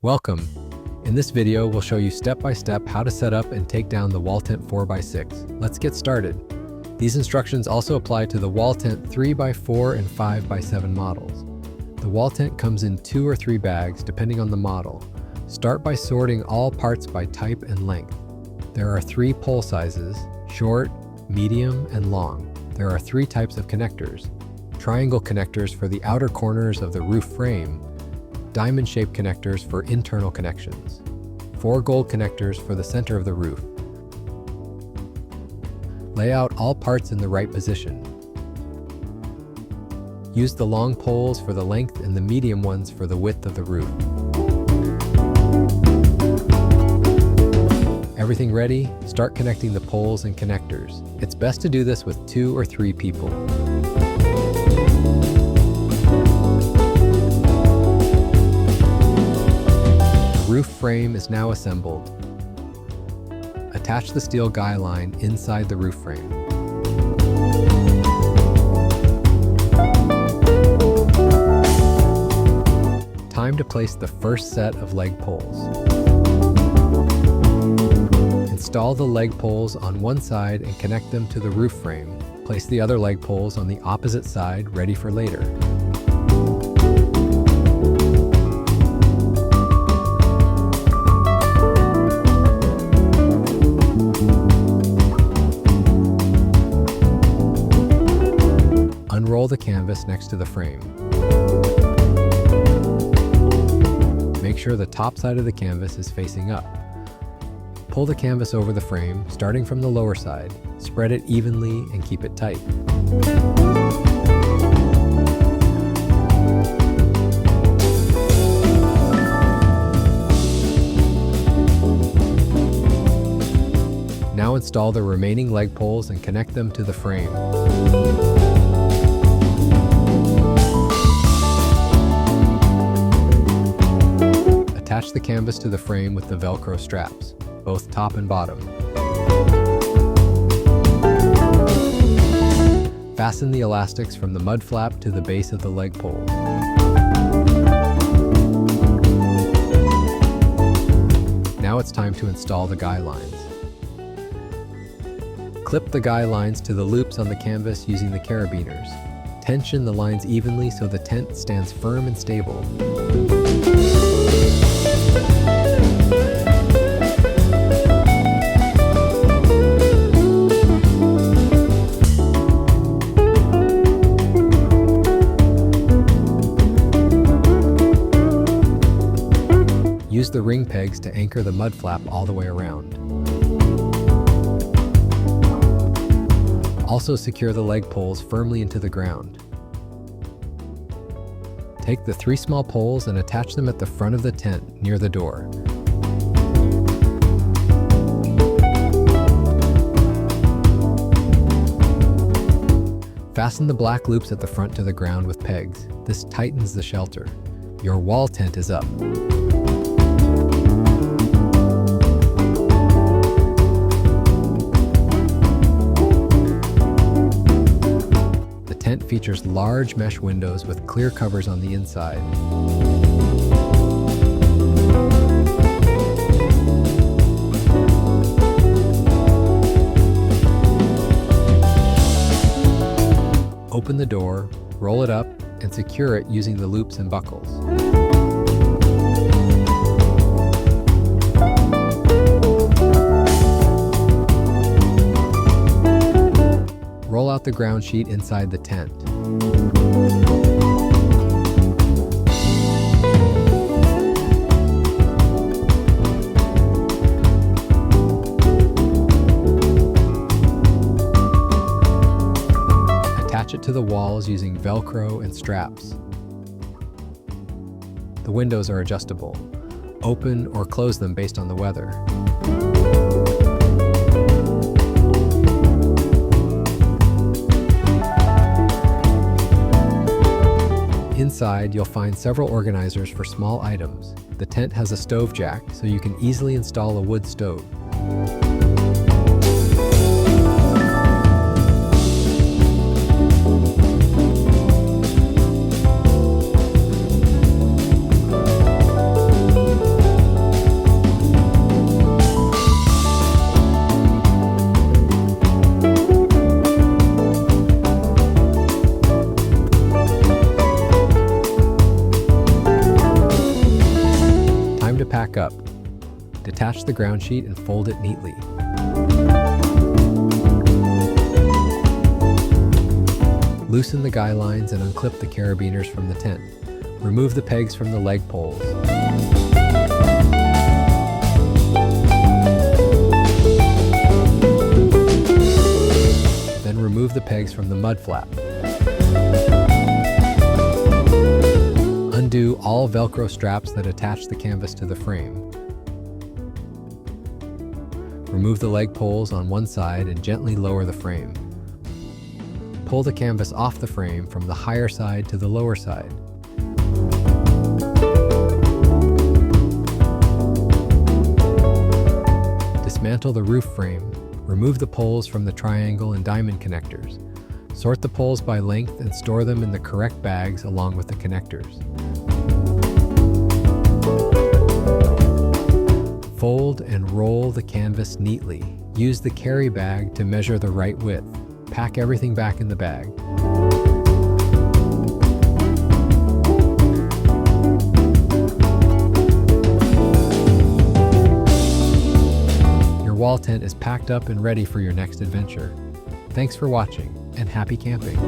Welcome. In this video, we'll show you step-by-step how to set up and take down the wall tent 4x6. Let's get started. These instructions also apply to the wall tent 3x4 and 5x7 models. The wall tent comes in 2 or 3 bags depending on the model. Start by sorting all parts by type and length. There are 3 pole sizes: short, medium, and long. There are 3 types of connectors: triangle connectors for the outer corners of the roof frame, diamond-shaped connectors for internal connections, 4 gold connectors for the center of the roof. Lay out all parts in the right position. Use the long poles for the length and the medium ones for the width of the roof. Everything ready? Start connecting the poles and connectors. It's best to do this with 2 or 3 people. The roof frame is now assembled. Attach the steel guy line inside the roof frame. Time to place the first set of leg poles. Install the leg poles on one side and connect them to the roof frame. Place the other leg poles on the opposite side, ready for later. Unroll the canvas next to the frame. Make sure the top side of the canvas is facing up. Pull the canvas over the frame, starting from the lower side. Spread it evenly and keep it tight. Now install the remaining leg poles and connect them to the frame. Attach the canvas to the frame with the Velcro straps, both top and bottom. Fasten the elastics from the mud flap to the base of the leg pole. Now it's time to install the guy lines. Clip the guy lines to the loops on the canvas using the carabiners. Tension the lines evenly so the tent stands firm and stable. Use the ring pegs to anchor the mud flap all the way around. Also secure the leg poles firmly into the ground. Take the 3 small poles and attach them at the front of the tent near the door. Fasten the black loops at the front to the ground with pegs. This tightens the shelter. Your wall tent is up. The tent features large mesh windows with clear covers on the inside. Open the door, roll it up, and secure it using the loops and buckles. Roll out the ground sheet inside the tent. Attach it to the walls using Velcro and straps. The windows are adjustable. Open or close them based on the weather. Inside, you'll find several organizers for small items. The tent has a stove jack, so you can easily install a wood stove. pack up. Detach the ground sheet and fold it neatly. Loosen the guy lines and unclip the carabiners from the tent. Remove the pegs from the leg poles. Then remove the pegs from the mud flap. Undo all Velcro straps that attach the canvas to the frame. Remove the leg poles on one side and gently lower the frame. Pull the canvas off the frame from the higher side to the lower side. Dismantle the roof frame. Remove the poles from the triangle and diamond connectors. Sort the poles by length and store them in the correct bags along with the connectors. Fold and roll the canvas neatly. Use the carry bag to measure the right width. Pack everything back in the bag. Your wall tent is packed up and ready for your next adventure. Thanks for watching, and happy camping!